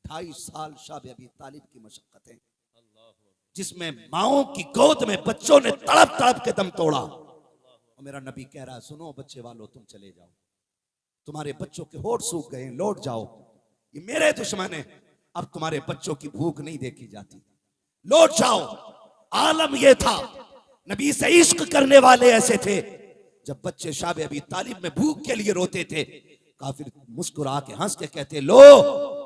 28 साल शाह अबी तालिब की मशक्कतें, जिसमें माओ की गोद में बच्चों ने तड़प तड़प के दम तोड़ा। और मेरा नबी कह रहा है, सुनो बच्चे वालों, तुम चले जाओ, तुम्हारे बच्चों के होठ सूख गए, लौट जाओ, ये मेरे दुश्मन है, अब तुम्हारे बच्चों की भूख नहीं देखी जाती, लौट जाओ। आलम यह था, नबी से इश्क करने वाले ऐसे थे, जब बच्चे शाह अबी तालिब में भूख के लिए रोते थे, काफिर मुस्कुरा के हंस के कहते, लो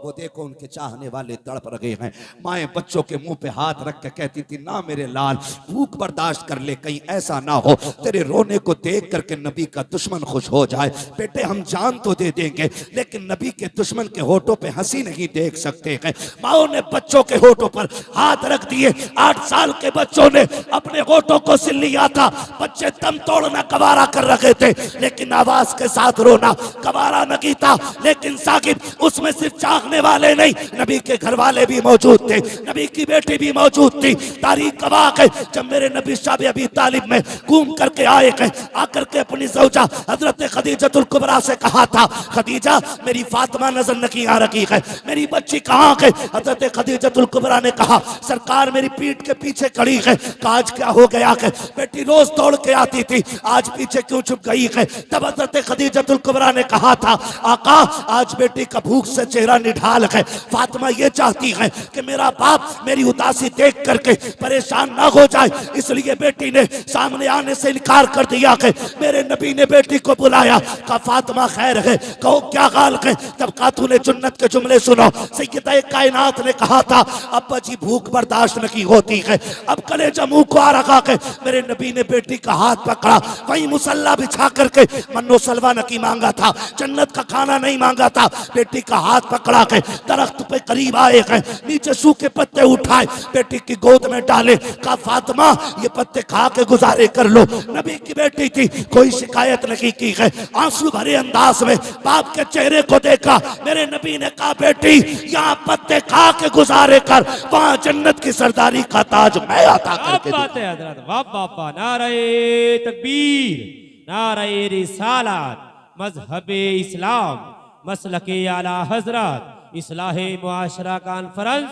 वो देखो उनके चाहने वाले तड़प रहे हैं। माएं बच्चों के मुंह पे हाथ रख के कहती थी, ना मेरे लाल, भूख बर्दाश्त कर ले, कहीं ऐसा ना हो तेरे रोने को देख करके नबी का दुश्मन खुश हो जाए। बेटे हम जान तो दे देंगे, लेकिन नबी के दुश्मन के होठों पे हंसी नहीं देख सकते हैं। माओ ने बच्चों के होठों पर हाथ रख दिए। 8 साल के बच्चों ने अपने होठों को सिल लिया था। बच्चे दम तोड़ना गवारा कर रखे थे, लेकिन आवाज के साथ रोना गवारा नहीं था। लेकिन साकिब, उसमें सिर्फ चाहने वाले नहीं, नबी के घर वाले भी मौजूद थे, नबी की बेटी भी मौजूद थी। तारीख गवाह है, जब मेरे नबी शाह अबी तालिब में घूम करके आए हैं, आकर के अपनी ज़ौजा हजरत खदीजतुल कुबरा से कहा था, खदीजा मेरी फातिमा नजर नहीं आ रही है, मेरी बच्ची कहाँ है? हजरत खदीजतुल कुबरा ने कहा, सरकार मेरी पीठ के पीछे खड़ी है। आज क्या हो गया है? बेटी रोज दौड़ के आती थी, आज पीछे क्यों छुप गई है? तब हजरत खदीजतुल कुबरा ने कहा था, आका आज बेटी का भूख से चेहरा निढाल है। फातिमा ये चाहती है कि मेरा बाप मेरी उदासी देख करके परेशान ना हो जाए, इसलिए बेटी ने सामने आने से इनकार कर दिया है। मेरे नबी ने बेटी को बुलाया, कहा फातिमा खैर है, कहो क्या हाल है? तब खातूने जन्नत के जुमले सुनो। सैयदा कायनात ने कहा था, अब्बा जी भूख बर्दाश्त नहीं होती है, अब कलेजा मुंह को आ रखा है। मेरे नबी ने बेटी का हाथ पकड़ा, वही मुसल्ला बिछा करके मन्नो सलवा नहीं मांगा था, जन्नत का खाना नहीं मांगा था, बेटी का हाथ पकड़ा के दरख्त पे करीब आए हैं, नीचे सूखे पत्ते उठाए, बेटी की गोद में डाले, कहा फातिमा ये पत्ते खा के गुजारे कर लो। नबी की बेटी थी, कोई शिकायत नहीं की है। आंसू भरे अंदाज में बाप के चेहरे को देखा, मेरे नबी ने कहा बेटी यहाँ पत्ते खा के गुजारे कर, वहां जन्नत की सरदारी का ताज मैं अता करके दूंगा। वाह बापा, नारे तकबीर, नारे रिसालत, मजहबे इस्लाम, मसलके आला हजरत, इस्लाहे मुआशरा कॉन्फ्रेंस,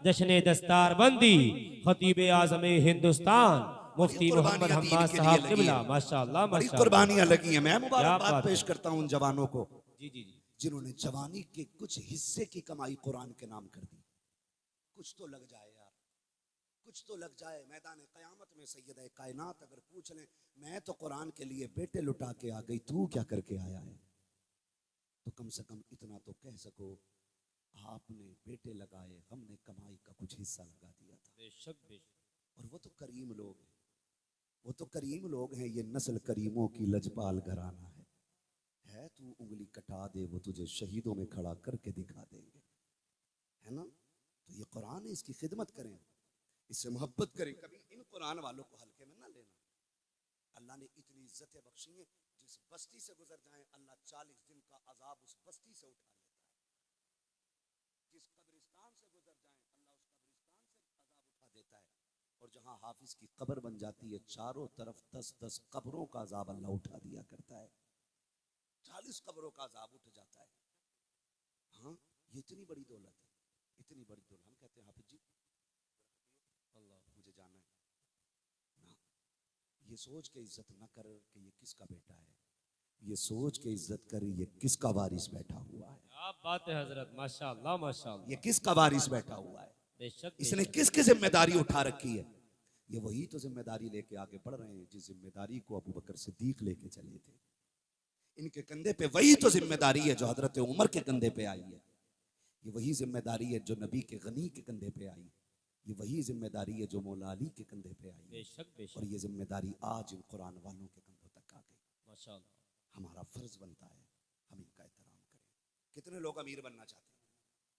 जश्न दस्तार बंदी, खतीब आज़म हिंदुस्तान, मुफ्ती मोहम्मद हम्माद साहब किबला, माशाअल्लाह बड़ी माशाअल्लाह। कुर्बानियां लगी हैं। मैं मुबारकबाद बात पेश करता हूं उन जवानों को जी जी जी, जिन्होंने जवानी के कुछ हिस्से की कमाई कुरान के नाम कर दी। कुछ तो लग जाए यार, कुछ तो लग जाए। मैदान क़यामत में सैयदा कायनात अगर पूछ लें, मैं तो कुरान के लिए बेटे लुटा के आ गई, तू क्या करके आया है? तो कम से कम इतना तो कह सको, आपने बेटे लगाए, हमने कमाई का कुछ हिस्सा लगा दिया था। बेशक बेशक। और वो तो करीम लोग हैं, वो तो करीम लोग हैं। ये नस्ल करीमों की लजपाल घराना है। तू उंगली कटा दे, वो तुझे शहीदों में खड़ा करके दिखा देंगे, है ना? तो ये कुरान है, इसकी खिदमत करें, इससे मोहब्बत करें। कभी इन कुरान वालों को हल्के में ना लेना। अल्लाह ने इतनी इज्जतें बख्शी हैं, जिस बस्ती से गुजर जाए अल्लाह 40 दिन का अजाब उस बस्ती से उठा लेता है। जिस कब्रिस्तान से गुजर जाए अल्लाह उस कब्रिस्तान से अजाब उठा देता है। और जहां हाफिज की कब्र बन जाती है, चारों तरफ 10-10 कब्रों का अजाब अल्लाह उठा दिया करता है। 40 कब्रों का अजाब उठ जाता है। हाँ, ये इतनी बड़ी दौलत है, इतनी बड़ी दौलत। हम कहते हैं हाफिज जी अल्लाह मुझे जाना है ना, ये सोच के इज्जत ना कर कि ये किसका बेटा है, ये सोच के इज्जत कर ये किसका वारिस बैठा हुआ है। क्या बात है हजरत, माशाअल्लाह माशाअल्लाह। ये किसका वारिस बैठा हुआ है, बेशक इसने किसकी जिम्मेदारी उठा रखी है। ये वही तो जिम्मेदारी लेके आगे बढ़ रहे हैं, जिस जिम्मेदारी को अबू बकर सिद्दीक लेके चले थे। इनके कंधे पे वही तो जिम्मेदारी है जो हजरत उमर के कंधे पे आई है। ये वही जिम्मेदारी है जो नबी के गनी के कंधे पे आई। ये वही जिम्मेदारी है जो मौला अली के कंधे पे आई। बेशक बेशक। और ये जिम्मेदारी आज इन कुरान वालों के कंधों तक आ गई। माशाअल्लाह। हमारा फर्ज बनता है हम इनका एहतराम करें। कितने लोग अमीर बनना चाहते हैं?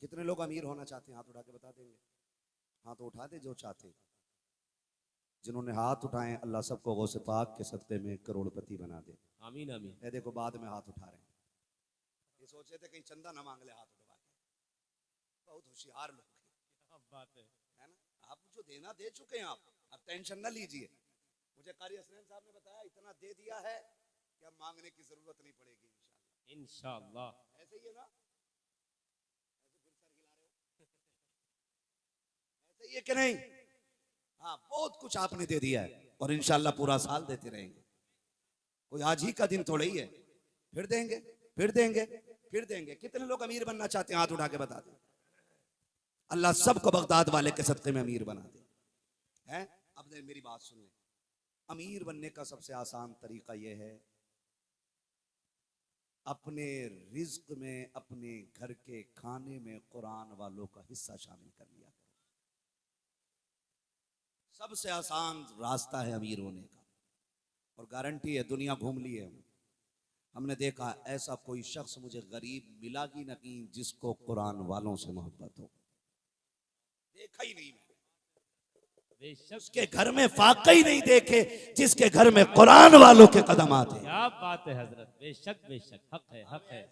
कितने लोग अमीर होना चाहते हैं? हाथ उठा के बता देंगे। हाथ तो उठा दे जो चाहते। जिन्होंने हाथ उठाए अल्लाह सबको गौसे पाक के सदक़े में करोड़पति बना दे। आमीन आमीन। ये देखो बाद में हाथ उठा रहे हैं, ये सोच रहे थे कहीं चंदा ना मांग ले हाथ उठवा के। बहुत होशियार लोग हैं। बात है ना? आप जो देना दे चुके हैं, आप टेंशन ना लीजिए। मुझे कारी हसनैन साहब ने बताया इतना दे दिया है कि अब मांगने की जरूरत नहीं पड़ेगी इंशाअल्लाह। इंशाअल्लाह। ऐसे ही है ना? ऐसे फिर सर हिला रहे हो। है कि नहीं? हाँ, बहुत कुछ आपने दे दिया है और इंशाल्लाह पूरा साल देते रहेंगे। कोई आज ही का दिन थोड़ा ही है, फिर देंगे, फिर देंगे, फिर देंगे। कितने लोग अमीर बनना चाहते हैं? हाथ उठा के बता दें। अल्लाह सबको बगदाद वाले के सदक़े में अमीर बना दे। हैं? अब मेरी बात सुन ले। अमीर बनने का सबसे आसान तरीका यह है, अपने रिज्क में, अपने घर के खाने में कुरान वालों का हिस्सा शामिल कर लिया करो। सबसे आसान रास्ता है अमीर होने का, और गारंटी है, दुनिया घूम ली है हमने देखा ऐसा कोई शख्स मुझे गरीब मिला ही नहीं जिसको कुरान वालों से मोहब्बत हो। देखा ही नहीं, उसके घर में फाका ही नहीं देखे जिसके घर में कुरान वालों के कदम आते। क्या बात है हजरत, बेशक बेशक, हक है, हक है।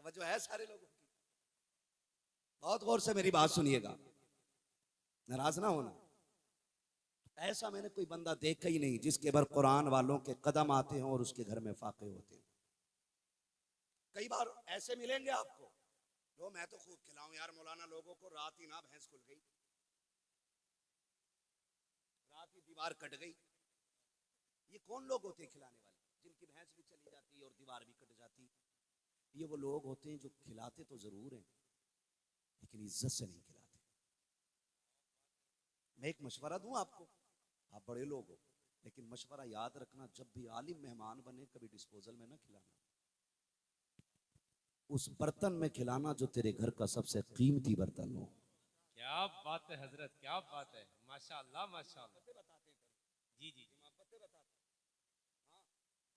जो है सारे लोगों की, बहुत गौर से मेरी बात सुनिएगा, नाराज ना होना। ऐसा मैंने कोई बंदा देखा ही नहीं जिसके घर कुरान वालों के कदम आते हों और उसके घर में फाके होते हैं। कई बार ऐसे मिलेंगे आपको, तो मैं तो खूब खिलाऊं यार मौलाना लोगों को, रात ही ना भैंस खुल गई, रात ही दीवार कट गई। ये कौन लोग होते हैं खिलाने वाले, जिनकी भैंस भी चली जाती और दीवार भी कट जाती? ये वो लोग होते हैं जो खिलाते तो जरूर हैं लेकिन इज्जत से नहीं खिलाते। मैं एक मशवरा दूं आपको, आप बड़े लोग हो लेकिन मशवरा याद रखना, जब भी आलिम मेहमान बने कभी डिस्पोजल में ना खिलाना, उस बर्तन में खिलाना जो तेरे घर का सबसे कीमती बर्तन हो। क्या बात है हजरत, क्या बात है, माशाअल्लाह माशाअल्लाह। जी जी,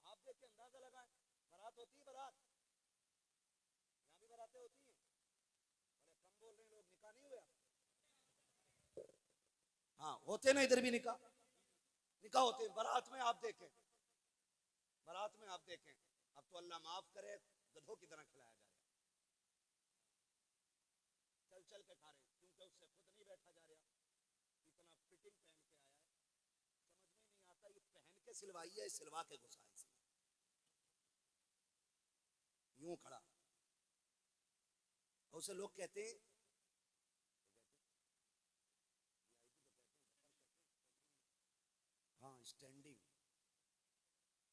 आप देखिए, अंदाजा लगाएं, बारात होती है, बारात यहाँ भी बारातें होती हैं, बड़े कम बोल रहे हैं लोग, निकाह नहीं हुआ? हाँ होते ना, इधर भी निकाह होते हैं। बारात में आप देखें, बारात में आप देखें, अब तो अल्लाह माफ करे गधों की तरह खिलाया जा रहा है, चल चल के खा रहे हैं, क्योंकि उससे खुद नहीं बैठा जा रहा, इतना फिटिंग पहन के आया है, समझ में नहीं आता ये पहन के सिलवाई है, सिलवा के घुसा है, यूं खड़ा। उसे लोग कहते हैं, हाँ स्टैंडिंग,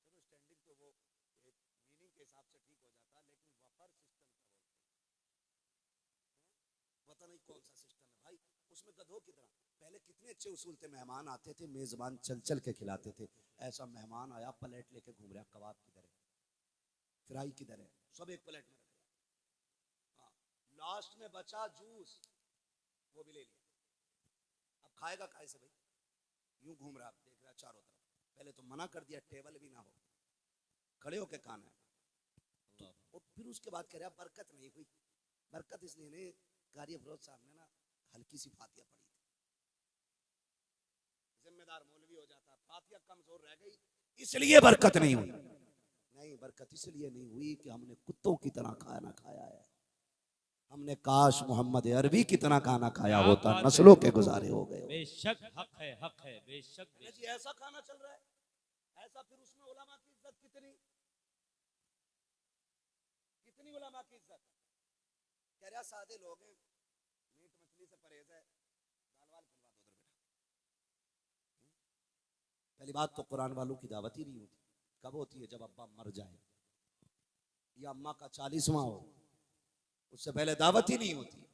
चलो स्टैंडिंग तो वो एक मीनिंग के हिसाब से ठीक हो जाता, लेकिन वफर सिस्टम का बोलते हैं, पता नहीं कौन सा सिस्टम है भाई, उसमें गधों की तरह। पहले कितने अच्छे उसूल थे, मेहमान आते थे, मेजबान चल चल के खिलाते थे। ऐसा मेहमान आया प्लेट लेके घूम रहा, कबाब किधर है, फ्राई किधर है, सब एक प्लेट में रख दिया। हाँ, लास्ट में बचा जूस, वो भी ले लिया। अब खाएगा कैसे भाई? यूं घूम रहा, देख रहा चारों तरफ। पहले तो मना कर दिया, टेबल भी ना हो, खड़े होके खाना है। और फिर उसके बाद कह रहा बरकत नहीं हुई। बरकत इसलिए नहीं, कारी फरोज साहब ने ना हल्की सी फातिया पढ़ी थी, जिम्मेदार मौलवी हो जाता, फातिया कमजोर रह गई इसलिए बरकत नहीं हुई। नहीं, बरकत इसलिए नहीं हुई कि हमने कुत्तों की तरह खाना खाया है। हमने काश मोहम्मद अरबी की तरह खाना खाया होता, नस्लों के गुजारे हो गए। बेशक हक है, हक है, बेशक जी ऐसा खाना चल रहा है, ऐसा। फिर उसमें उलमा की इज्जत कितनी, कितनी उलमा की इज्जत। कह रहा सादे लोग हैं, मीट मछली से परहेज है, दाल वाल खिलवा दो उधर बेटा। पहली बात तो कुरान वालों की दावत ही नहीं होती। कब होती है? जब अब्बा मर जाए या अम्मा का 40वां हो, उससे पहले दावत ही नहीं होती।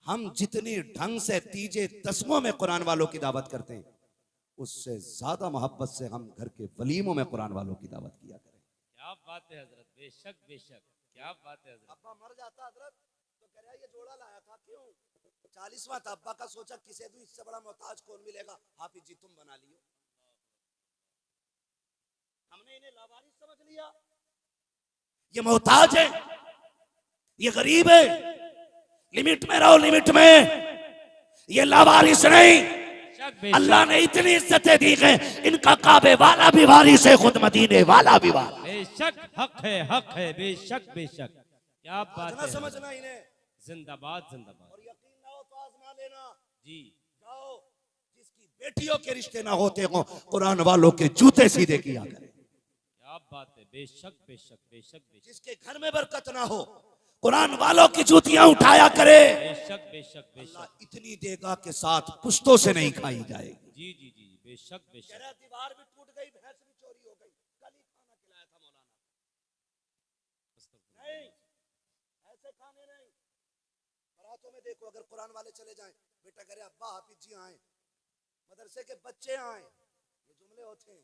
हम जितनी ढंग से तीजे तस्मों में कुरान वालों की दावत करते हैं, उससे ज्यादा मोहब्बत से हम घर के वलीमों में कुरान वालों की दावत किया करें। क्या बात है हजरत, बेशक बेशक, क्या बात है हजरत। अब्बा मर जाता हजरत तो कह रहा ये जोड़ा लाया था, क्यों? 40वां था, अब्बा का सोचा किसे दूं, इससे बड़ा मोहताज कौन मिलेगा, हाफिज जी तुम बना लियो। हमने इन्हें लावारिस समझ लिया, ये मोहताज है, ये गरीब है, लिमिट में रहो, लिमिट में। ये लावारिस नहीं, अल्लाह ने इतनी इज्जतें दी है, इनका काबे वाला भी वारिस है, खुद मदीने वाला भी वारिस। बेशक हक है, बेशक बेशक। क्या बात ना है, समझना इन्हें जिंदाबाद जिंदाबाद। और यकीन ना हो तो आजमा लेना। जी जाओ, जिसकी बेटियों के रिश्ते ना होते हो, कुरान वालों के जूते सीधे किया करें। क्या बात है, बेशक बेशक बेशक बेशक जिसके घर में बरकत ना हो, कुरान वालों की जूतियां उठाया करे। बेशक बेशक अल्लाह बेशक। इतनी देगा के साथ पुश्तों से नहीं खाई जाएगी। जी जी जी बेशक कह बेशक। रहा दीवार भी टूट गई, भैंस भी चोरी हो गई, कल ही खाना खिलाया था मौलाना। नहीं, ऐसे खाने नहीं। बारातों में देखो, अगर कुरान वाले चले जाएं, बेटा कह रहे अब्बा हाफिज जी आए, मदरसे के बच्चे आए, ये जुमले होते हैं।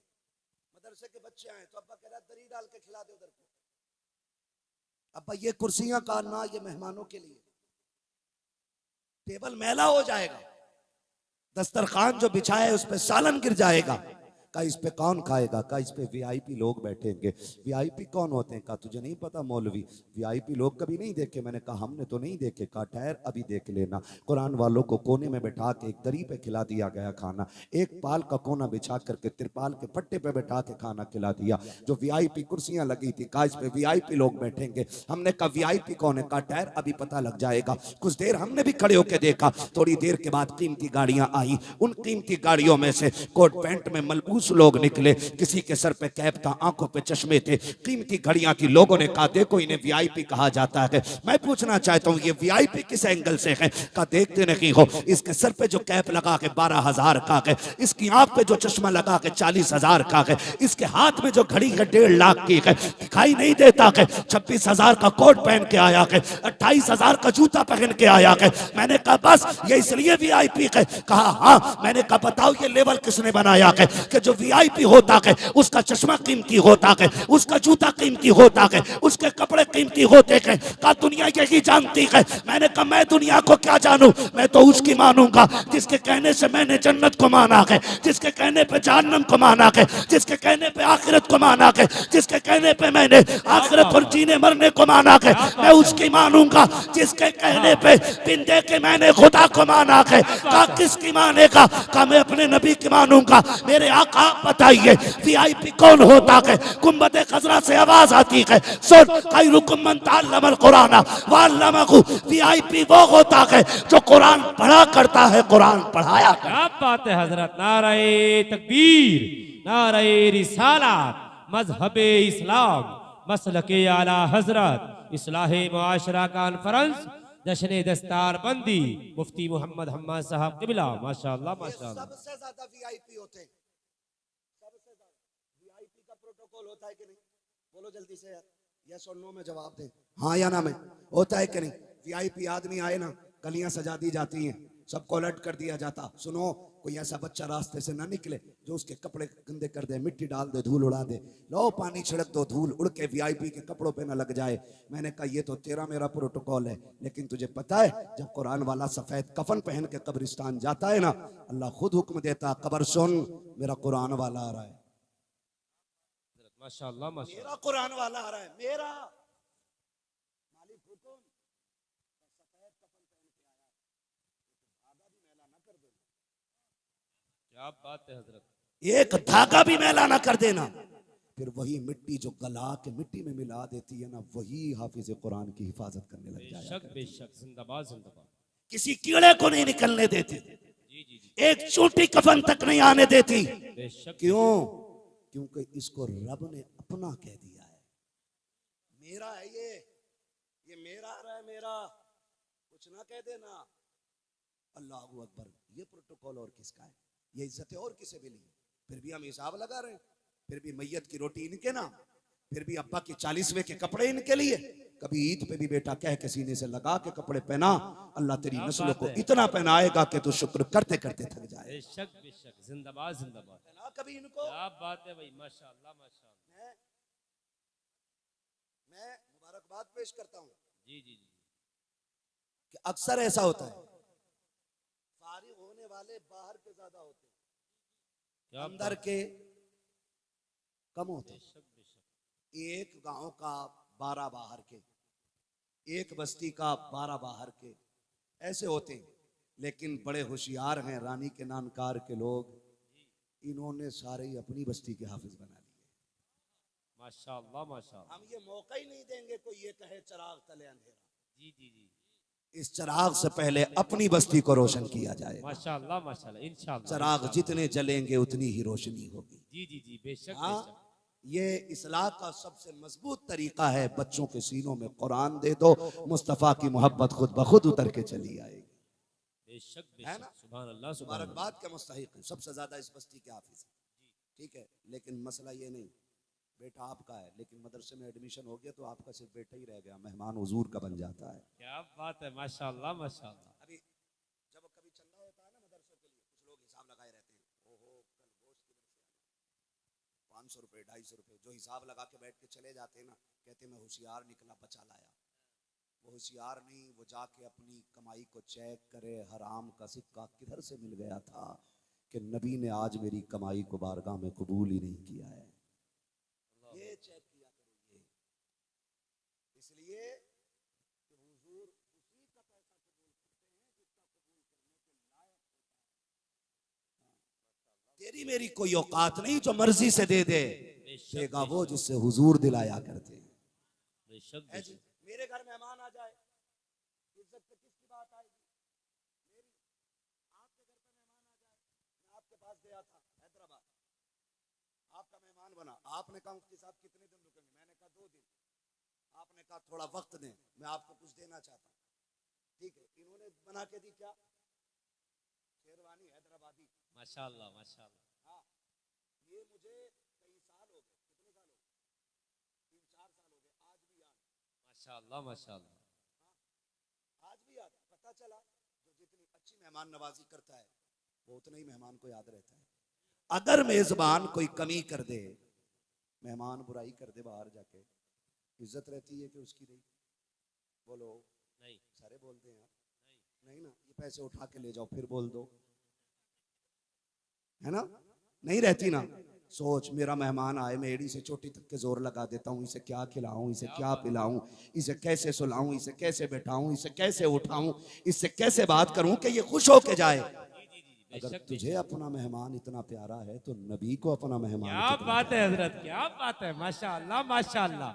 मदरसे के बच्चे आए तो अब्बा कह रहा दरी डाल के खिला दे उधर को। अब्बा ये कुर्सियां का ना, ये मेहमानों के लिए, टेबल मैला हो जाएगा, दस्तरखान जो बिछाया है उस पे सालन गिर जाएगा। का इस पे कौन खाएगा? का इस पे वीआईपी लोग बैठेंगे। वीआईपी कौन होते हैं? का तुझे नहीं पता मौलवी, वीआईपी लोग कभी नहीं देखे। मैंने कहा हमने तो नहीं देखे। का ठहर अभी देख लेना। कुरान वालों को कोने में बैठा के एक दरी पे खिला दिया गया खाना, एक पाल का कोना बिछा करके तिरपाल के पट्टे पे बैठा के खाना खिला दिया। जो वीआईपी कुर्सियां लगी थी, का इस पे वीआईपी लोग बैठेंगे। हमने कहा वीआईपी कौन है? का ठहर अभी पता लग जाएगा। कुछ देर हमने भी खड़े होकर देखा, थोड़ी देर के बाद कीमती गाड़ियां आई। उन कीमती गाड़ियों में से कोट पैंट में मलबूस लोग निकले, किसी के सर पे कैप था, आंखों पे चश्मे थे, कीमती घड़ियां थी। लोगों ने कहा देखो इन्हें वीआईपी कहा जाता है। मैं पूछना चाहता हूं ये वीआईपी किस एंगल से है? का देखते नहीं हो, इसके सर पे जो कैप लगा के 12,000 का है, इसकी आंख पे जो चश्मा लगा के 40,000 का है, इसके हाथ में जो घड़ी है 1.5 लाख की है, दिखाई नहीं देता है। 26,000 का कोट पहन के आया है, 28,000 का जूता पहन के आया है। मैंने कहा बस ये इसलिए वीआईपी है? कहा हाँ। मैंने कहा बताओ ये लेवल किसने बनाया है कि जो वीआईपी होता है उसका चश्मा कीमती होता है, उसका जूता कीमती होता है, उसके कपड़े कीमती होते हैं। का दुनिया यही जानती है? मैंने कहा मैं दुनिया को क्या जानूं, मैं तो उसकी मानूंगा जिसके कहने से मैंने जन्नत को माना है, जिसके कहने पे जहन्नम को माना है, जिसके कहने पे आखिरत को माना है, जिसके कहने पे मैंने आखिरत और जीने मरने को माना है। मैं उसकी मानूंगा जिसके कहने पे बिन देखे मैंने खुदा को माना है। का किसकी मानेगा? का मैं अपने नबी की मानूंगा। मेरे आका आप बताइए वीआईपी कौन होता है? गुंबद खजरा से आवाज आती है सुन खैरुकुम मन तअल्लमल कुरान व अल्लमहु। वीआईपी वो होता है जो कुरान पढ़ा करता है, कुरान पढ़ाया करता है। क्या बात है हजरत। नारे तकबीर, नारे रिसालत, मजहबे इस्लाम, मसलके आला हजरत, इस्लाहे मुआशरा कॉन्फ्रेंस, जश्न दस्तार बंदी, मुफ्ती मोहम्मद हम्मा साहब किबला। माशाअल्लाह माशाअल्लाह। सबसे ज्यादा वीआईपी होते हैं, सबसे ज्यादा वीआईपी का प्रोटोकॉल होता है कि नहीं? बोलो जल्दी से यार, यस और नो में जवाब दें, हाँ या ना में। होता है कि नहीं? वीआईपी आदमी आए ना, गलियां सजा दी जाती हैं, सबको अलर्ट कर दिया जाता। सुनो कोई ऐसा बच्चा रास्ते से ना निकले जो उसके कपड़े गंदे कर दे, मिट्टी डाल दे, धूल उड़ा दे। लो पानी छिड़क दो, धूल उड़ के वीआईपी के कपड़ों पे ना लग जाए। मैंने कहा ये तो तेरा मेरा प्रोटोकॉल है, लेकिन तुझे पता है जब कुरान वाला सफेद कफन पहन के कब्रिस्तान जाता है ना, अल्लाह खुद हुक्म देता कब्र सुन मेरा कुरान वाला आ रहा है, माशाअल्लाह माशाअल्लाह। मेरा कुरान वाला आ रहा है, मेरा मालिक हुकुम। सफेद कफन पहन के आया, धागा भी मैला ना कर देना। क्या बात है हजरत। एक धागा भी मैला ना कर देना। फिर वही मिट्टी जो गला के मिट्टी में मिला देती है ना, वही हाफिज कुरान की हिफाजत करने लग जाएगा। बेशक बेशक, जिंदाबाद जिंदाबाद। किसी कीड़े को नहीं निकलने देती, जी जी जी एक चूंटी कफन तक नहीं आने देती। बेशक। क्यों? क्योंकि इसको रब ने अपना कह दिया है। मेरा है ये मेरा आ रहा है, मेरा कुछ ना कह देना। अल्लाहू अकबर। ये प्रोटोकॉल और किसका है? ये इज्जतें और किसे मिली? फिर भी हम हिसाब लगा रहे हैं, फिर भी मैयत की रोटी इनके नाम, फिर भी अब्बा की 40वें के कपड़े इनके लिए। कभी ईद पे भी बेटा कह के सीने से लगा के कपड़े पहना, अल्लाह तेरी क्या नस्लों बात को है। इतना पहनाएगा कि तू शुक्र करते करते थक जाए। बेशक बेशक, जिंदाबाद जिंदाबाद। ना कभी इनको। क्या बात है भाई, माशाअल्लाह माशाअल्लाह। मैं मुबारकबाद पेश करता हूँ जी जी जी। कि अक्सर ऐसा होता है फारिग होने वाले बाहर के ज्यादा होते हैं, क्या अंदर के कम होते हैं। बेशक बेशक। एक गांव का 12 बाहर के, एक बस्ती का 12 बाहर के, ऐसे होते हैं। लेकिन बड़े होशियार हैं रानी के नानकार के लोग, इन्होंने सारे ही अपनी बस्ती के हाफिज बना लिए। माशाअल्लाह माशाअल्लाह। हम ये मौका ही नहीं देंगे कोई ये कहे चिराग तले अंधेरा। जी जी जी इस चिराग से पहले अपनी बस्ती को रोशन किया जाए। माशाअल्लाह माशाअल्लाह इंशाअल्लाह। चिराग जितने जलेंगे उतनी ही रोशनी होगी। जी जी जी बेशक हाँ, बेशक। ये इस्लाह का सबसे मजबूत तरीका है। बच्चों के सीनों में कुरान दे दो, मुस्तफ़ा की मोहब्बत खुद ब खुद उतर के चली आएगी। बेशक है ना? बेशक सुभान अल्लाह सुभान अल्लाह। मुबारकबाद के मुस्तहिक हैं, सबसे ज्यादा इस बस्ती के हाफिज हैं। ठीक है, लेकिन मसला ये नहीं, बेटा आपका है लेकिन मदरसे में एडमिशन हो गया तो आपका सिर्फ बेटा ही रह गया, मेहमान हुजूर का बन जाता है। क्या बात है माशाअल्लाह माशाअल्लाह। अभी जब कभी चंदा होता है ना मदरसों के लिए, कुछ लोग हिसाब लगाए रहते हैं, ओहो कल गोश्त किधर से आया, 500 रुपये 250 रुपये, जो हिसाब लगा के बैठ के चले जाते हैं ना, कहते मैं होशियार निकला बचा लाया। वो होशियार नहीं, वो जाके अपनी कमाई को चेक करे, हराम का सिक्का किधर से मिल गया था कि नबी ने आज मेरी कमाई को बारगाह में कबूल ही नहीं किया है। ये चेक किया करो। ये इसलिए कि हुजूर उसी का पैसा कबूल करते हैं जिसका कबूल करने के लायक होता है। तेरी मेरी कोई औकात नहीं जो मर्जी से दे दे, देगा वो जिससे हुजूर दिलाया करते हैं। बेशक है जी, बेशक। मेरे घर मेहमान आ जाए, इज्जत पे किसकी बात आएगी? मेरी। आपके घर पे मेहमान आ जाए, मैं आपके पास गया था हैदराबाद, आपका मेहमान बना, आपने कहा मुफ्ती साहब कितने दिन रुकेंगे, मैंने कहा 2 दिन, आपने कहा थोड़ा वक्त दें, मैं आपको कुछ देना चाहता हूँ। ठीक है, इन्होंने बना के दी क्या? शेरवानी हैदराबादी। माशाअल्लाह माशाअल्लाह। हाँ, ये मुझे कई साल हो गए, कितने साल हो गए? 3-4 साल हो गए, आज भी याद। माशाअल्लाह माशाअल्लाह। आज भी याद। पता चला जो जितनी अच्छी मेहमान नवाजी करता है वो उतना ही मेहमान को याद रहता है। अगर मेजबान कोई कमी कर दे, मेहमान बुराई कर दे बाहर जाके, इज्जत रहती है कि उसकी नहीं? बोलो। नहीं सारे बोलते हैं यार, नहीं ना, ये पैसे उठा के ले जाओ फिर बोल दो, है ना? नहीं रहती ना। सोच, मेरा मेहमान आए, मैं एड़ी से चोटी तक के जोर लगा देता हूँ, इसे क्या खिलाऊं, इसे क्या पिलाऊं, इसे कैसे सुलाऊं, इसे कैसे बैठाऊं, इसे कैसे उठाऊं, इससे कैसे बात करूं कि ये खुश होके जाए। अगर तुझे अपना मेहमान इतना प्यारा है तो नबी को अपना मेहमान क्या कितना बात है प्यारा हजरत, क्या बात है माशाअल्लाह माशाअल्लाह।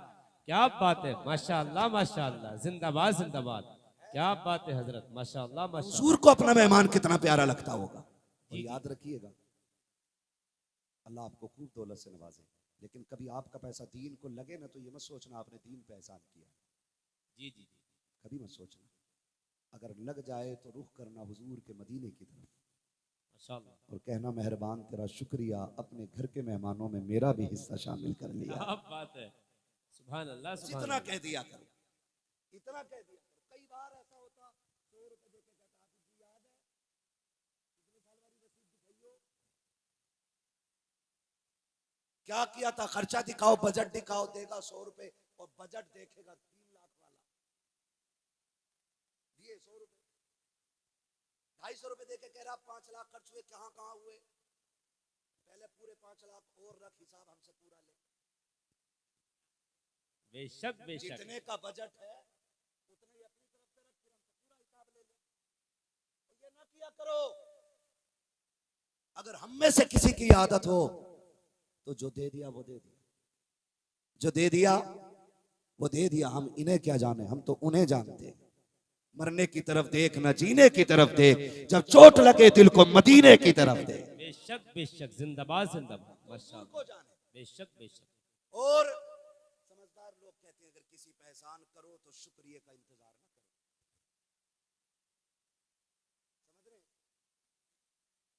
क्या बात है माशाअल्लाह माशाअल्लाह। जिंदाबाद जिंदाबाद। क्या बात है हजरत माशाअल्लाह माशाअल्लाह। हुजूर को अपना मेहमान कितना प्यारा लगता होगा। और याद रखिएगा, अल्लाह आपको खूब दौलत से नवाजे, लेकिन कभी आपका पैसा दीन को लगे ना तो ये मत सोचना आपने दीन पे एहसान किया। जी जी जी कभी मत सोचना। अगर लग जाए तो रुख करना हुजूर के मदीने की तरफ माशाअल्लाह। और कहना मेहरबान तेरा शुक्रिया, अपने घर के मेहमानों में मेरा भी हिस्सा शामिल कर लिया। क्या बात है सुभान अल्लाह सुभान इतना अल्लाह। कह दिया करो, इतना कह दिया करो। कई बार ऐसा होता 100 रुपए देके कहता हाफिज जी याद है पिछले साल वाली रसीद दिखाइयो, क्या किया था, खर्चा दिखाओ, बजट दिखाओ, देगा 100 रुपए और बजट देखेगा 3 लाख वाला, दिए 100 रुपए। 250 रुपए देके कह रहा 5 लाख खर्च हुए, कहां कहां हुए? पहले पूरे 5 लाख और रख, हिसाब हमसे पूरा ले। बेशक बेशक। जितने का बजट है उतने ही अपनी तरफ से रख, फिर हमसे पूरा हिसाब ले ले। और ये ना किया करो। अगर हम में से किसी की आदत हो तो जो दे दिया वो दे दिया, जो दे दिया वो दे दिया, हम इन्हें क्या जाने, हम तो उन्हें जानते हैं। मरने की तरफ देख न जीने की तरफ देख, जब चोट लगे दिल को मदीने की तरफ देख। बेशक बेशक जिंदाबाद जिंदाबाद माशाअल्लाह। को जाने। बेशक बेशक। और समझदार लोग कहते हैं अगर किसी पे एहसान करो तो शुक्रिया का इंतजार न करो। समझ रहे?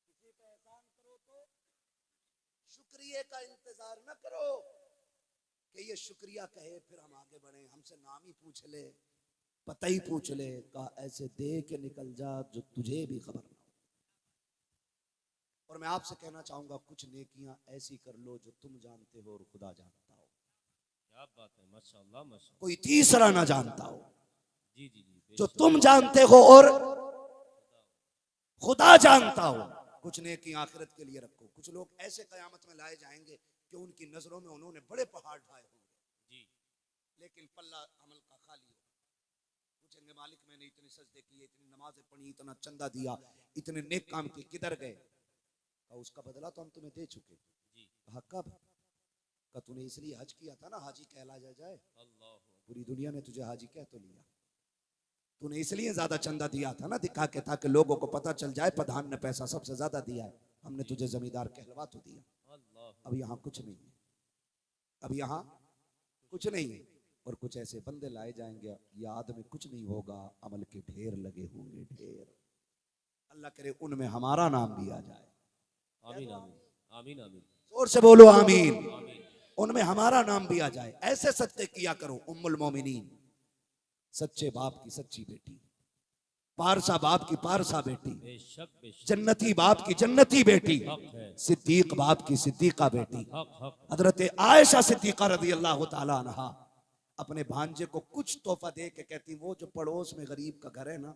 किसी पे एहसान करो तो शुक्रिया का इंतजार न करो कि ये शुक्रिया कहे फिर हम आगे बढ़े, हमसे नाम ही पूछ ले, पता ही पूछ ले, का ऐसे दे के निकल जा जो तुझे भी खबर ना हो। और मैं आपसे कहना चाहूंगा कुछ नेकियां ऐसी कर लो जो तुम जानते हो और खुदा जानता हो। क्या बात है माशाअल्लाह माशाअल्लाह। कोई तीसरा ना जानता हो, जी जी जी जो बेशक। तुम जानते हो और खुदा जानता हो। कुछ नेकियां आखिरत के लिए रखो। कुछ लोग ऐसे कयामत में लाए जाएंगे कि उनकी नजरों में उन्होंने बड़े पहाड़ ढाए होंगे जी लेकिन पल्ला अमल का खाली हो। पूछेंगे मालिक मैंने इतने सजदे किए, इतनी नमाजें पढ़ी, इतना चंदा दिया, इतने नेक काम किए, किधर गए? कहा उसका बदला तो हम तुम्हें दे चुके। कहा कब? कहा तूने इसलिए हज किया था ना, हाजी कहला जाए। पूरी दुनिया ने तुझे हाजी कह तो लिया, तूने इसलिए ज्यादा चंदा दिया था ना दिखा के, ताकि लोगों को पता चल जाए प्रधान ने पैसा सबसे ज्यादा दिया है, हमने तुझे जमींदार कहलवा तो दिया। अब यहाँ कुछ नहीं है, अब यहाँ कुछ नहीं है। और कुछ ऐसे बंदे लाए जाएंगे, याद में कुछ नहीं होगा, अमल के ढेर लगे होंगे, ढेर। अल्लाह करे उनमें हमारा नाम भी आ जाए। आमीन आमीन आमीन आमीन। जोर से बोलो आमीन। उनमें हमारा नाम भी आ जाए। ऐसे सत्य किया करो। उम्मुल मोमिनीन, सच्चे बाप की सच्ची बेटी, पारसा बाप की पारसा बेटी, बेशक बेशक जन्नती बाप की जन्नती बेटी, हक है, सिद्दीक बाप की सिद्दीका बेटी, हक हक। हजरत आयशा सिद्दीका रज़ी अल्लाह ताला अन्हा अपने भांजे को कुछ तोहफा दे के कहती, वो जो पड़ोस में गरीब का घर है ना,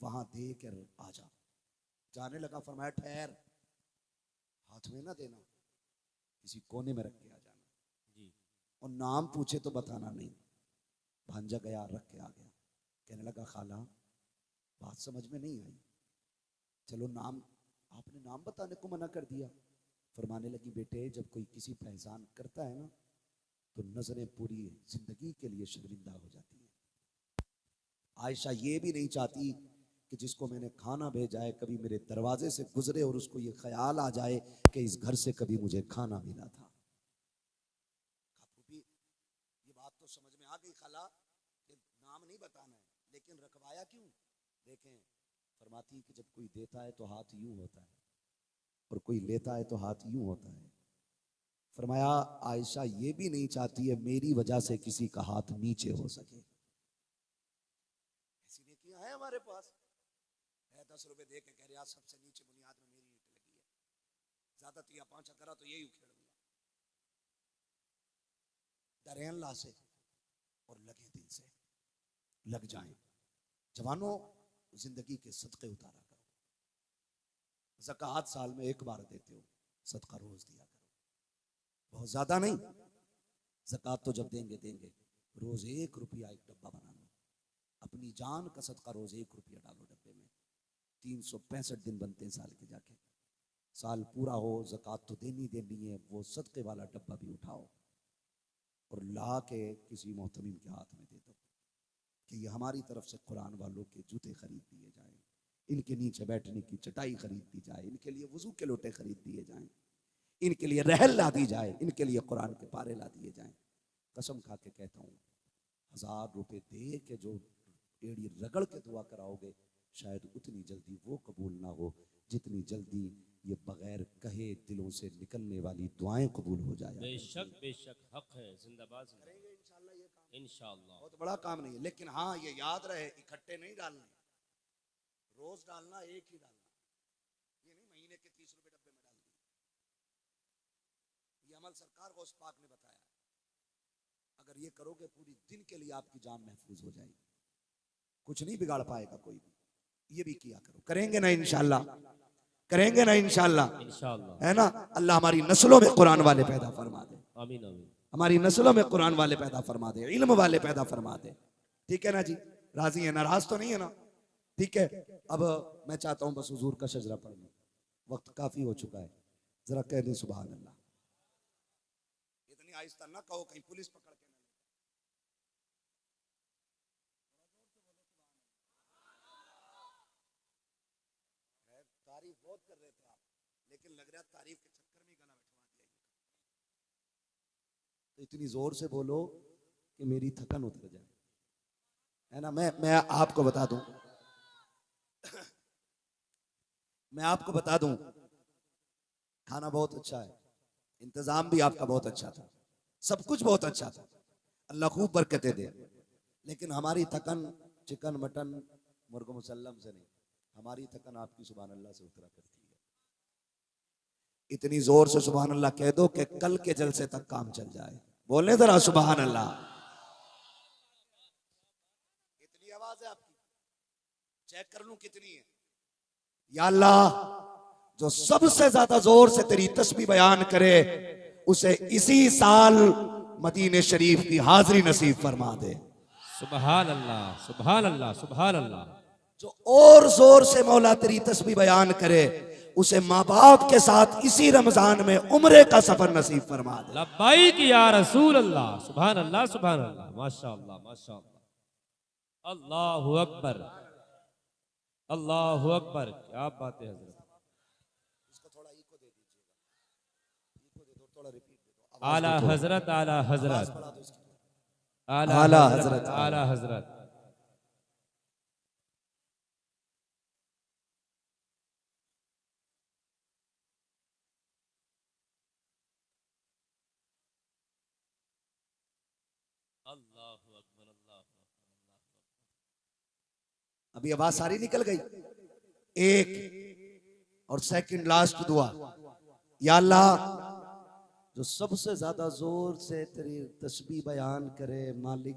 वहां दे कर आ जा। जाने लगा, फरमाया ठहर, हाथ में ना देना, किसी कोने में रख के आ जाना जी। और नाम पूछे तो बताना नहीं। भांजा गया, रख के आ गया। कहने लगा खाला बात समझ में नहीं आई, चलो नाम, आपने नाम बताने को मना कर दिया। फरमाने लगी बेटे जब कोई किसी पर एहसान करता है ना, तो नजरें पूरी जिंदगी के लिए शर्मिंदा हो जाती है। आयशा ये भी नहीं चाहती कि जिसको मैंने खाना भेजा है कभी मेरे दरवाजे से गुजरे और उसको ये ख्याल आ जाए कि इस घर से कभी मुझे खाना मिला था। ये बात तो समझ में आ गई खाला कि नाम नहीं बताना है, लेकिन रखवाया क्यों? देखें, फरमाती कि जब कोई देता है तो हाथ यूं होता है और कोई लेता है तो हाथ यूं होता है। फरमाया आयशा ये भी नहीं चाहती है मेरी वजह से किसी का हाथ नीचे हो सके। किसी ने किया है हमारे पास है, 10 रुपए दे के कह रहे आज सबसे नीचे बुनियाद में मेरी ईंट लगी है, ज्यादा तो या 5 करा तो यही उखेड़ दूंगा। डरे अल्लाह से और लगे दिल से, लग जाएं। जवानों, जिंदगी के सदके उतारा करो। ज़कात साल में एक बार देते हो, सदका रोज दिया करो, बहुत ज्यादा नहीं। ज़कात तो जब देंगे देंगे, रोज 1 रुपया एक डब्बा बना लो, अपनी जान का सदका रोज 1 रुपया डालो डब्बे में। 365 दिन बनते हैं साल के, जाके साल पूरा हो ज़कात तो देनी देनी है, वो सदके वाला डब्बा भी उठाओ और ला के किसी मोहतमिम के हाथ में दे दो कि ये हमारी तरफ से कुरान वालों के जूते खरीद दिए जाएं, इनके नीचे बैठने की चटाई खरीद दी जाए, इनके लिए वजू के लोटे खरीद दिए जाएं, इनके लिए रहल ला दी जाए, इनके लिए कुरान के पारे ला दिए जाएं। कसम खा के कहता हूँ, 1000 रुपए दे के जो एड़ी रगड़ के दुआ कराओगे, शायद उतनी जल्दी वो कबूल ना हो जितनी जल्दी ये बगैर कहे दिलों से निकलने वाली दुआएं कबूल हो जाए। बेशक बेशक हक है, जिंदाबाद करेंगे इंशाल्लाह ये काम। इंशाअल्लाह। बहुत बड़ा काम नहीं है, लेकिन हाँ ये याद रहे इकट्ठे नहीं डालने, रोज डालना, एक ही डालना। ये नहीं महीने के 30 रुपए डब्बे में डाल दिए। ये अमल सरकार गौस पाक ने बताया। अगर ये करोगे पूरी दिन के लिए आपकी जान महफूज हो जाएगी, कुछ नहीं बिगाड़ पाएगा कोई भी। ये भी किया करो, करेंगे ना इंशाल्लाह, करेंगे ना इंशाल्लाह, इंशाअल्लाह। है ना। अल्लाह हमारी नस्लों में कुरान वाले पैदा फरमा दे, आमीन आमीन। हमारी नस्लों में कुरान वाले पैदा फरमा दे, इल्म वाले पैदा फरमा दे। ठीक है ना जी, राजी है, नाराज तो नहीं है ना? ठीक है। अब मैं चाहता हूं बस हुजूर का शजरा पढ़ लूं, वक्त काफी हो चुका है। जरा कह दें सुभान अल्लाह। इतनी आहिस्ता ना कहो कहीं पुलिस पकड़ के ना ले। तारीफ बहुत कर रहे थे आप, लेकिन लग रहा तारीफ के चक्कर में गाना बैठवा दिया। तो इतनी जोर से बोलो कि मेरी थकन उतर जाए, है ना। मैं आपको बता दूं मैं आपको बता दूं, खाना बहुत अच्छा है, इंतजाम भी आपका बहुत अच्छा था, सब कुछ बहुत अच्छा था, अल्लाह खूब बरकतें दे। लेकिन हमारी थकन चिकन मटन मुर्ग मुसल्लम से नहीं, हमारी थकन आपकी सुभान अल्लाह से उतरा करती है। इतनी जोर से सुभान अल्लाह कह दो कि कल के जलसे तक काम चल जाए। बोले जरा सुभान अल्लाह। इतनी आवाज है आपकी, चेक कर लूं कितनी है। या अल्लाह, जो सबसे ज्यादा जोर से तेरी तस्बीह बयान करे उसे इसी साल मदीने शरीफ की हाजिरी नसीब फरमा दे। सुभान अल्लाह, सुभान अल्लाह, सुभान अल्लाह। जो और जोर से मौला तेरी तस्बीह बयान करे उसे माँ बाप के साथ इसी रमजान में उम्रे का सफर नसीब फरमा दे। लब्बाइक या रसूल अल्लाह, सुभान अल्लाह, सुभान अल्लाह, माशाअल्लाह, माशाअल्लाह। अल्लाहु अकबर, अल्लाहु अकबर। क्या बात है हजरत। आला हजरत, आला हजरत, आला हजरत, आला हजरत। अभी आवाज सारी निकल गई। एक और सेकंड लास्ट दुआ, या अल्लाह जो सबसे ज्यादा जोर से तेरी तस्बीह बयान करे मालिक,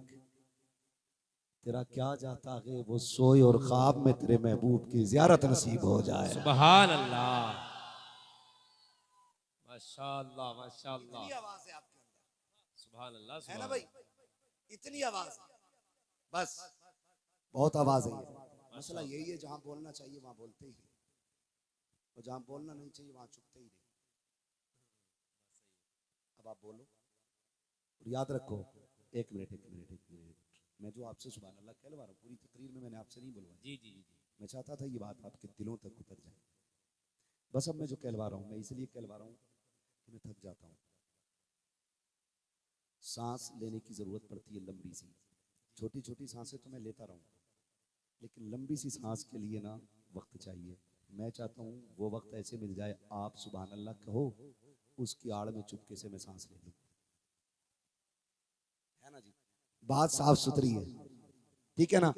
तेरा क्या जाता है वो सोए और ख्वाब में तेरे महबूब की जियारत नसीब हो जाए। सुभान अल्लाह, माशाअल्लाह, माशाअल्लाह। आवाज है आपके अंदर, सुभान अल्लाह, है ना भाई? इतनी आवाज है, बस बहुत आवाज है। मसला यही है, जहां बोलना चाहिए वहां बोलते ही नहीं, और जहां बोलना नहीं चाहिए वहां चुपते ही नहीं। अब आप बोलो और याद रखो। एक मिनट, एक मिनट, एक मिनट। मैं जो आपसे सुभान अल्लाह कहलवा रहा हूँ, पूरी तकरीर में मैंने आपसे नहीं बुलवाया। जी जी जी। मैं चाहता था ये बात आपके दिलों तक उतर जाए। बस अब मैं जो कहलवा रहा हूँ, मैं इसलिए कहलवा रहा हूँ कि मैं थक जाता हूँ। सांस लेने की जरूरत पड़ती है लंबी सी, छोटी छोटी सांसें तो मैं लेता रहूँ, लेकिन लंबी सी सांस के लिए ना वक्त चाहिए। मैं चाहता हूँ वो वक्त ऐसे मिल जाए, आप सुभान अल्लाह कहो, उसकी आड़ में चुपके से मैं सांस ले लूँ। है ना जी? बात साफ सुथरी है, ठीक है ना?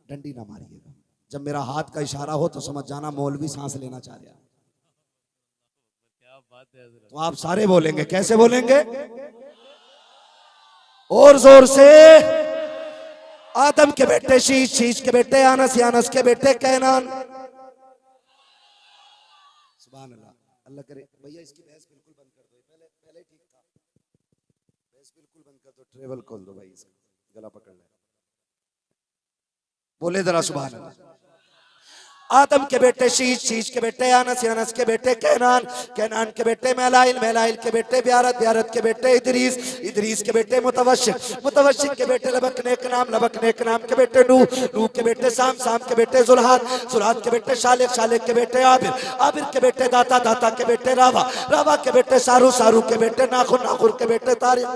डंडी ना मारिएगा। जब मेरा हाथ का इशारा हो तो समझ जाना मौलवी सांस लेना चाह रहा है। क्या बात है हजरत। तो आप सारे बोलेंगे, कैसे बोलेंगे? और जोर से। आदम के बेटे शीश, शीश के बेटे अनस, अनस के बेटे कैनान। सुभान अल्लाह। अल्लाह करे भैया इसकी बहस बिल्कुल बंद कर दो। पहले पहले ठीक था, बहस बिल्कुल बंद कर दो। ट्रेवल खोल दो भाई, इसका गला पकड़ ले। बोले जरा सुभान अल्लाह। आदम के बेटे शीश, शीश के बेटे अनस, अनस के बेटे कैनान, कैनान के बेटे मैलाइल, मैलाइल के बेटे ब्यारत, ब्यारत के बेटे इदरीस, इदरीस के बेटे मुतवशिक, मुतवशिक के बेटे लबक नेक नाम, लबक नेक नाम के बेटे नूह, नूह के बेटे साम, साम के बेटे जुल्हाद, जुल्हाद के बेटे शालिक, शालिक के बेटे आबिर, आबिर के बेटे दाता, दाता के बेटे रावा, रावा के बेटे सारू, सारू के बेटे नाखुर, नाखुर के बेटे तारिक,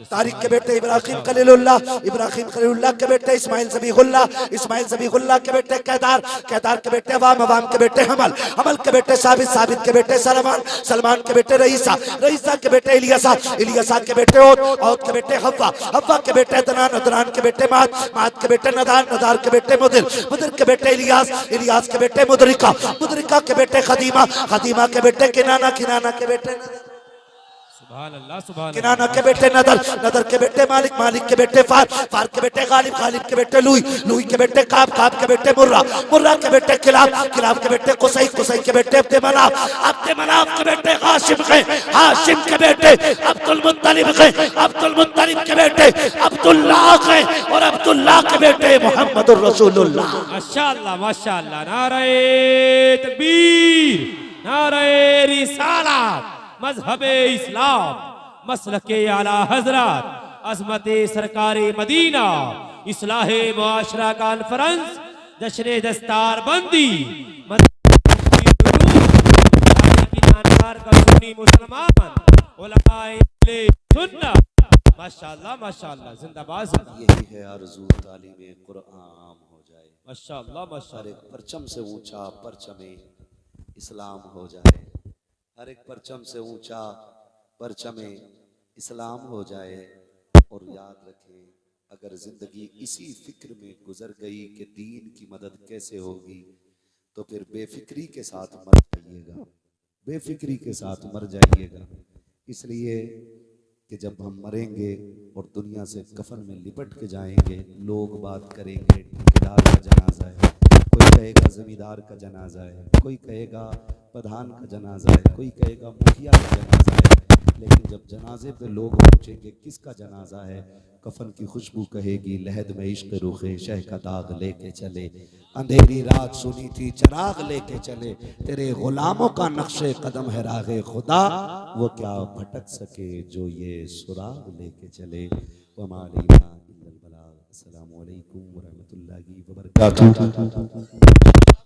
तारिक के बेटे इब्राहिम खलीलुल्लाह, इब्राहिम खलीलुल्लाह के बेटे इस्माइल ज़बीहुल्लाह, इस्माइल ज़बीहुल्लाह के बेटे केदार, केदार के बेटे अवाम, अवाम के बेटे हमल, हमल के बेटे साबित, साबित के बेटे सलमान, सलमान के बेटे रईसा, रईसा के बेटे इलियासा, इलियासा के बेटे औद, औद के बेटे हव्वा, हव्वा के बेटे अदनान, अदनान के बेटे माद, माद के बेटे नदार, नदार के बेटे मुदिर, मुदिर के बेटे इलियास, इलियास के बेटे मुदरिका, मुदरिका के बेटे खदीमा, खदीमा के बेटे किनाना, किनाना के बेटे सुभान अल्लाह, सुभान किनाना के बेटे नदर, नदर के बेटे मालिक, मालिक के बेटे फार, फार के बेटे गालिब, गालिब के बेटे लुई, लुई के बेटे काब, काब के बेटे मुर्रा, मुर्रा के बेटे किलाब, किलाब के बेटे कुसै, कुसै के बेटे अब्दे मनाफ, अब्दे मनाफ के बेटे हाशिम के, हाशिम के बेटे अब्दुल मुत्तलिब के, अब्दुल मुत्तलिब के बेटे अब्दुल्लाह के, और अब्दुल्लाह के बेटे मोहम्मदुर रसूलुल्लाह। माशाअल्लाह, माशाअल्लाह। नारे तकबीर, नारे रिसालत, मजहबे इस्लाम, मसलके आला हजरत, अजमते सरकारे मदीना, इस्लाहे मुआशरा कॉन्फ्रेंस, जश्न दस्तार बंदी, मुसलमान, उलमाए सुन्नत। माशाअल्लाह, माशाअल्लाह, जिंदाबाद, जिंदाबाद। यही है आरज़ू तालीमे कुरान हो जाए। माशाअल्लाह, हर माशाअल्लाह। एक परचम से ऊंचा परचमे इस्लाम हो जाए, हर एक परचम से ऊंचा परचमे इस्लाम हो जाए। और याद रखें, अगर जिंदगी इसी फिक्र में गुजर गई कि दीन की मदद कैसे होगी, तो फिर बेफिक्री के साथ मर जाइएगा, बेफिक्री के साथ मर जाइएगा। इसलिए कि जब हम मरेंगे और दुनिया से कफन में लिपट के जाएंगे, लोग बात करेंगे ठेकेदार का जनाजा है, कोई कहेगा जमींदार का जनाजा है, कोई कहेगा प्रधान का जनाजा है, कोई कहेगा मुखिया का जनाजा है। लेकिन जब जनाजे पे लोग पूछेंगे किसका जनाजा है, कफन की खुशबू कहेगी लहद में इश्क रुखे शह का दाग लेके चले, अंधेरी रात सुनी थी चराग लेके चले, तेरे गुलामों का नक्शे कदम है रागे खुदा, वो क्या भटक सके जो ये सुराग लेके चले। वमा अलैना इल्लल बलाग। अस्सलामु अलैकुम व रहमतुल्लाहि व बरकातुहू।